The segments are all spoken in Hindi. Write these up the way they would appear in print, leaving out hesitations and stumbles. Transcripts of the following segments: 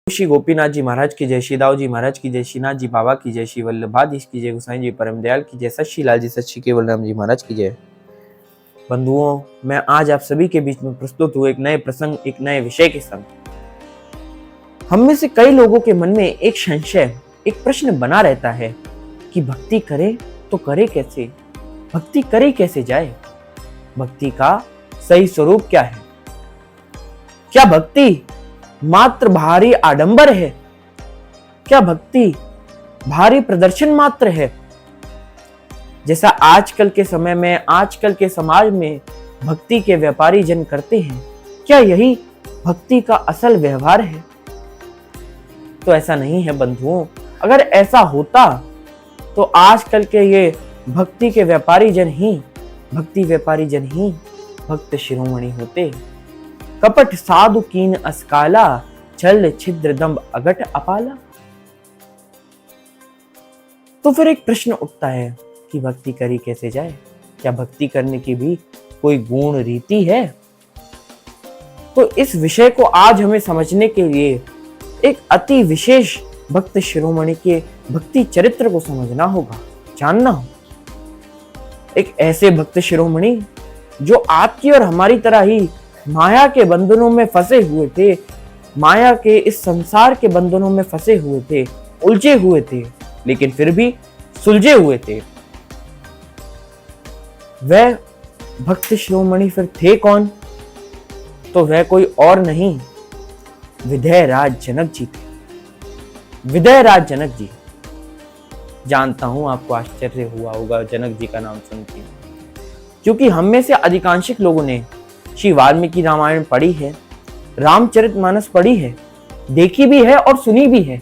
श्री गोपीनाथ जी महाराज की जय, श्री दाऊ जी महाराज की जय, श्रीनाथ जी बाबा की जय, श्री वल्लभाधीश की जय, गोसाई जी परम दयाल की जय, सत श्री लाल जी, सत श्री केवल राम जी महाराज की जय। बंधुओं, मैं आज आप सभी के बीच में प्रस्तुत हूँ एक नए प्रसंग, एक नए विषय के संग। हम में से कई लोगों के मन में एक संशय, एक प्रश्न बना रहता है कि भक्ति करे तो करे कैसे, भक्ति करे कैसे जाए, भक्ति का सही स्वरूप क्या है, क्या भक्ति मात्र भारी आडंबर है, क्या भक्ति भारी प्रदर्शन मात्र है। जैसा आजकल के समय में, आजकल के समाज में भक्ति के व्यापारी जन करते हैं, क्या यही भक्ति का असल व्यवहार है? तो ऐसा नहीं है बंधुओं। अगर ऐसा होता तो आजकल के ये भक्ति के व्यापारी जन ही, भक्ति व्यापारी जन ही भक्त शिरोमणि होते। कपट साधु कीन अस्काला, छल छिद्र दंभ अगट अपाला। तो फिर एक प्रश्न उठता है कि भक्ति करी कैसे जाए, क्या भक्ति करने की भी कोई गुण रीति है? तो इस विषय को आज हमें समझने के लिए एक अति विशेष भक्त शिरोमणि के भक्ति चरित्र को समझना होगा, जानना होगा। एक ऐसे भक्त शिरोमणि जो आपकी और हमारी तरह ही माया के बंधनों में फंसे हुए थे, माया के इस संसार के बंधनों में फंसे हुए थे, उलझे हुए थे, लेकिन फिर भी सुलझे हुए थे। वह भक्त शिरोमणि फिर थे कौन? तो वह कोई और नहीं, विधेयराज जनक जी थे। विधेयराज जनक जी। जानता हूं आपको आश्चर्य हुआ होगा जनक जी का नाम सुन के, क्योंकि हम में से अधिकांशिक लोगों ने श्री वाल्मीकि रामायण पढ़ी है, रामचरितमानस पढ़ी है, देखी भी है और सुनी भी है,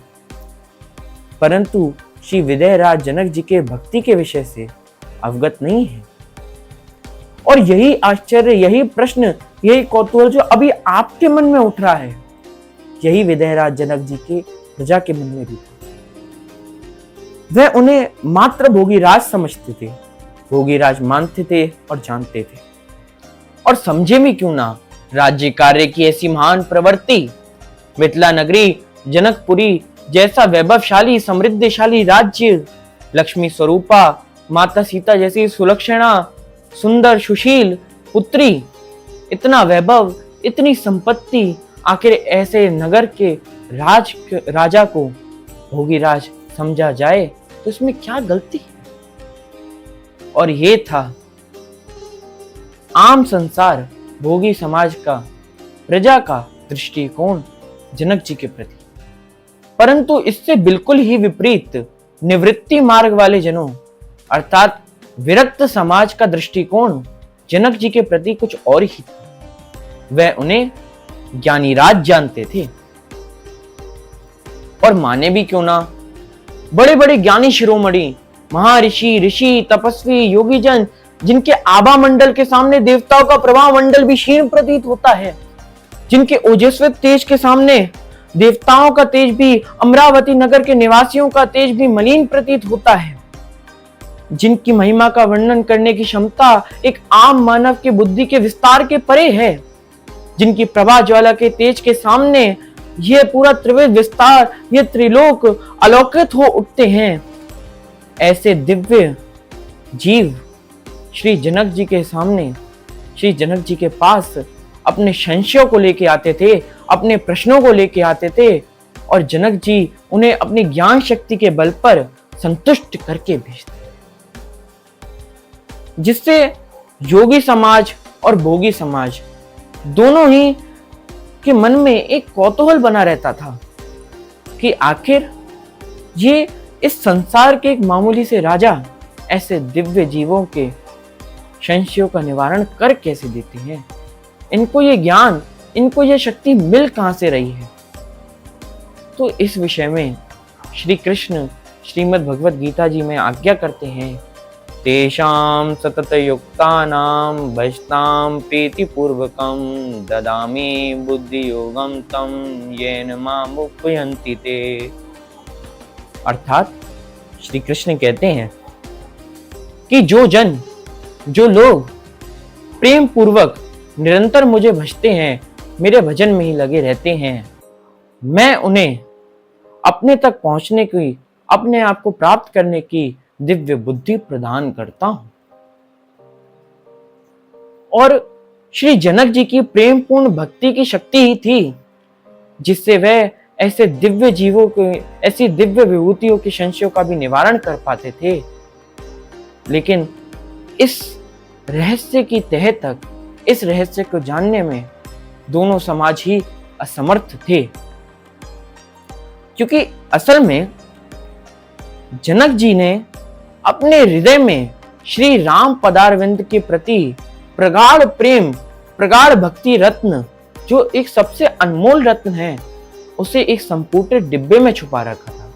परंतु श्री विधेयराज जनक जी के भक्ति के विषय से अवगत नहीं है। और यही आश्चर्य, यही प्रश्न, यही कौतूहल जो अभी आपके मन में उठ रहा है, यही विधेयराज जनक जी के प्रजा के मन में भी था। वह उन्हें मात्र भोगीराज समझते थे, भोगीराज मानते थे और जानते थे। और समझे भी क्यों ना, राज्य कार्य की ऐसी महान प्रवृत्ति, मिथिला नगरी जनकपुरी जैसा वैभवशाली समृद्धशाली राज्य, लक्ष्मी स्वरूपा माता सीता जैसी सुलक्षणा सुंदर सुशील पुत्री, इतना वैभव, इतनी संपत्ति, आखिर ऐसे नगर के राजा को भोगीराज समझा जाए तो इसमें क्या गलती है? और ये था आम संसार, भोगी समाज का, प्रजा का दृष्टिकोण जनक जी के प्रति। परंतु इससे बिल्कुल ही विपरीत निवृत्ति मार्ग वाले जनों अर्थात विरक्त समाज का दृष्टिकोण जनक जी के प्रति कुछ और ही था। वह उन्हें ज्ञानीराज जानते थे। और माने भी क्यों ना, बड़े बड़े ज्ञानी शिरोमणि, महर्षि, ऋषि, तपस्वी, योगी जन, जिनके आभा मंडल के सामने देवताओं का प्रभाव मंडल भी क्षीण प्रतीत होता है, जिनके ओजस्वी तेज के सामने देवताओं का तेज भी, अमरावती नगर के निवासियों का तेज भी मलिन प्रतीत होता है, जिनकी महिमा का वर्णन करने की क्षमता एक आम मानव के बुद्धि के विस्तार के परे है, जिनकी प्रभा ज्वाला के तेज के सामने यह पूरा त्रिविध विस्तार, ये त्रिलोक अलौकित हो उठते हैं। ऐसे दिव्य जीव श्री जनक जी के सामने, श्री जनक जी के पास अपने संशयों को लेके आते थे, अपने प्रश्नों को लेके आते थे, और जनक जी उन्हें अपनी ज्ञान शक्ति के बल पर संतुष्ट करके भेजते, जिससे योगी समाज और भोगी समाज दोनों ही के मन में एक कौतूहल बना रहता था कि आखिर ये इस संसार के एक मामूली से राजा ऐसे दिव्य जीवों के संशयों का निवारण कर कैसे देते हैं, इनको ये ज्ञान, इनको ये शक्ति मिल कहां से रही है। तो इस विषय में श्री कृष्ण श्रीमद् भगवद गीता जी में आज्ञा करते हैं, तेषां सतत युक्तानां भजतां प्रीति पूर्वकं ददामि बुद्धि योगं तं येन माम् उपयन्ति ते। अर्थात श्री कृष्ण कहते हैं कि जो लोग प्रेम पूर्वक निरंतर मुझे भजते हैं, मेरे भजन में ही लगे रहते हैं, मैं उन्हें अपने तक पहुंचने की, अपने आप को प्राप्त करने की दिव्य बुद्धि प्रदान करता हूं। और श्री जनक जी की प्रेम पूर्ण भक्ति की शक्ति ही थी जिससे वह ऐसे दिव्य जीवों को, ऐसी दिव्य विभूतियों के संशयों का भी निवारण कर पाते थे। लेकिन इस रहस्य की तह तक, इस रहस्य को जानने में दोनों समाज ही असमर्थ थे, क्योंकि असल में जनक जी ने अपने हृदय में श्री राम पदारविंद के प्रति प्रगाढ़ प्रेम, प्रगाढ़ भक्ति रत्न, जो एक सबसे अनमोल रत्न है, उसे एक संपूर्ण डिब्बे में छुपा रखा था,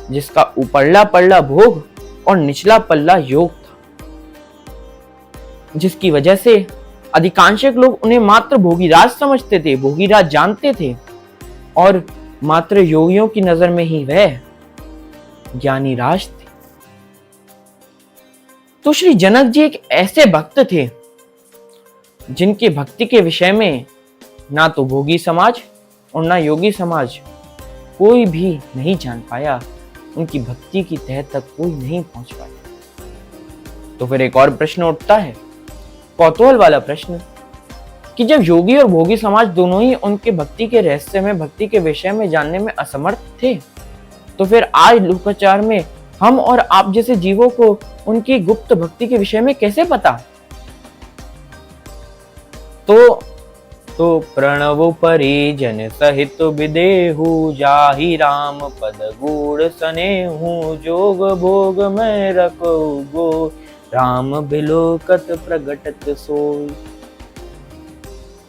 जिसका ऊपरला पल्ला भोग और निचला पल्ला योग था, जिसकी वजह से अधिकांश लोग उन्हें मात्र भोगीराज समझते थे, भोगीराज जानते थे, और मात्र योगियों की नजर में ही वह ज्ञानी राज थे। तो श्री जनक जी एक ऐसे भक्त थे जिनकी भक्ति के विषय में ना तो भोगी समाज और ना योगी समाज कोई भी नहीं जान पाया, उनकी भक्ति की तह तक कोई नहीं पहुंच पाया। तो फिर एक और प्रश्न उठता है, कौतूहल वाला प्रश्न, कि जब योगी और भोगी समाज दोनों ही उनके भक्ति के रहस्य में, भक्ति के विषय में जानने में असमर्थ थे, तो फिर आज लोकाचार में हम और आप जैसे जीवों को उनकी गुप्त भक्ति के विषय में कैसे पता? तो प्रणव परिजन सहित विदेहु, जाहि राम पद गूढ़ सनेहु, जोग भोग में रखो गो, राम बिलोकत प्रगटत सोई।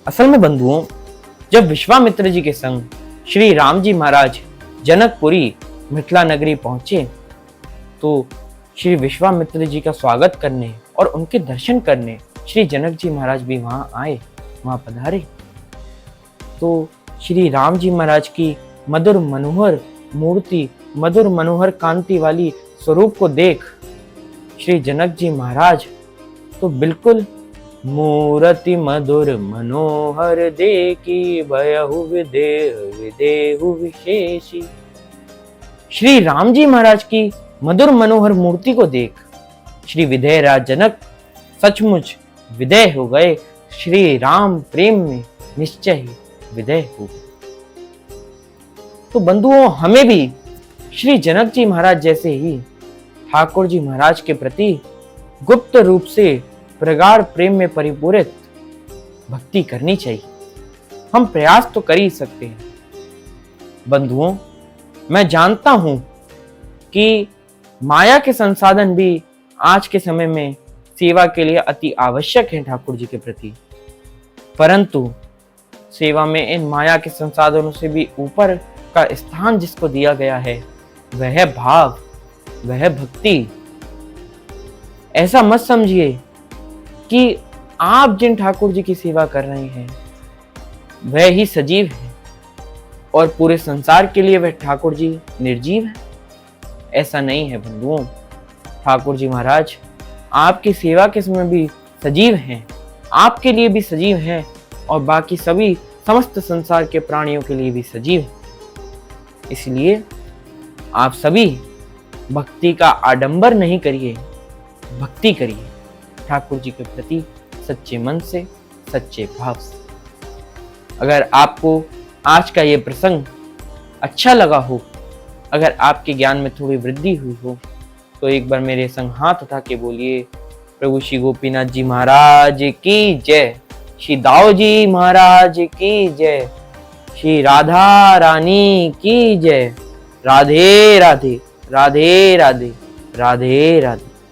असल में बंधुओं, जब विश्वामित्र जी के संग श्री राम जी महाराज जनकपुरी मिथिला नगरी पहुंचे, तो श्री विश्वामित्र जी का स्वागत करने और उनके दर्शन करने श्री जनक जी महाराज भी वहां आए, वहां पधारे। तो श्री राम जी महाराज की मधुर मनोहर मूर्ति, मधुर मनोहर कांति वाली स्वरूप को देख श्री जनक जी महाराज तो बिल्कुल मूर्ति मधुर मनोहर देखी, भयहु विदेह विदेहु विशेषी। श्री राम जी महाराज की मधुर मनोहर मूर्ति को देख श्री विदेह राज जनक सचमुच विदेह हो गए, श्री राम प्रेम में निश्चय ही विदेह हो गए। तो बंधुओं, हमें भी श्री जनक जी महाराज जैसे ही ठाकुर जी महाराज के प्रति गुप्त रूप से प्रगाढ़ प्रेम में परिपूरित भक्ति करनी चाहिए। हम प्रयास तो कर ही सकते हैं। बंधुओं, मैं जानता हूं कि माया के संसाधन भी आज के समय में सेवा के लिए अति आवश्यक है ठाकुर जी के प्रति, परंतु सेवा में इन माया के संसाधनों से भी ऊपर का स्थान जिसको दिया गया है वह है भाव, वह है भक्ति। ऐसा मत समझिए कि आप जिन ठाकुर जी की सेवा कर रहे हैं वह ही सजीव है और पूरे संसार के लिए वह ठाकुर जी निर्जीव है। ऐसा नहीं है बंधुओं। ठाकुर जी महाराज आपकी सेवा के समय भी सजीव हैं, आपके लिए भी सजीव हैं और बाकी सभी समस्त संसार के प्राणियों के लिए भी सजीव हैं। इसलिए आप सभी भक्ति का आडंबर नहीं करिए, भक्ति करिए ठाकुर जी के प्रति सच्चे मन से, सच्चे भाव से। अगर आपको आज का ये प्रसंग अच्छा लगा हो, अगर आपके ज्ञान में थोड़ी वृद्धि हुई हो, तो एक बार मेरे संग हाथ उठा के बोलिए, प्रभु श्री गोपीनाथ जी महाराज की जय, श्री दाऊ जी महाराज की जय, श्री राधा रानी की जय। राधे राधे, राधे राधे, राधे राधे।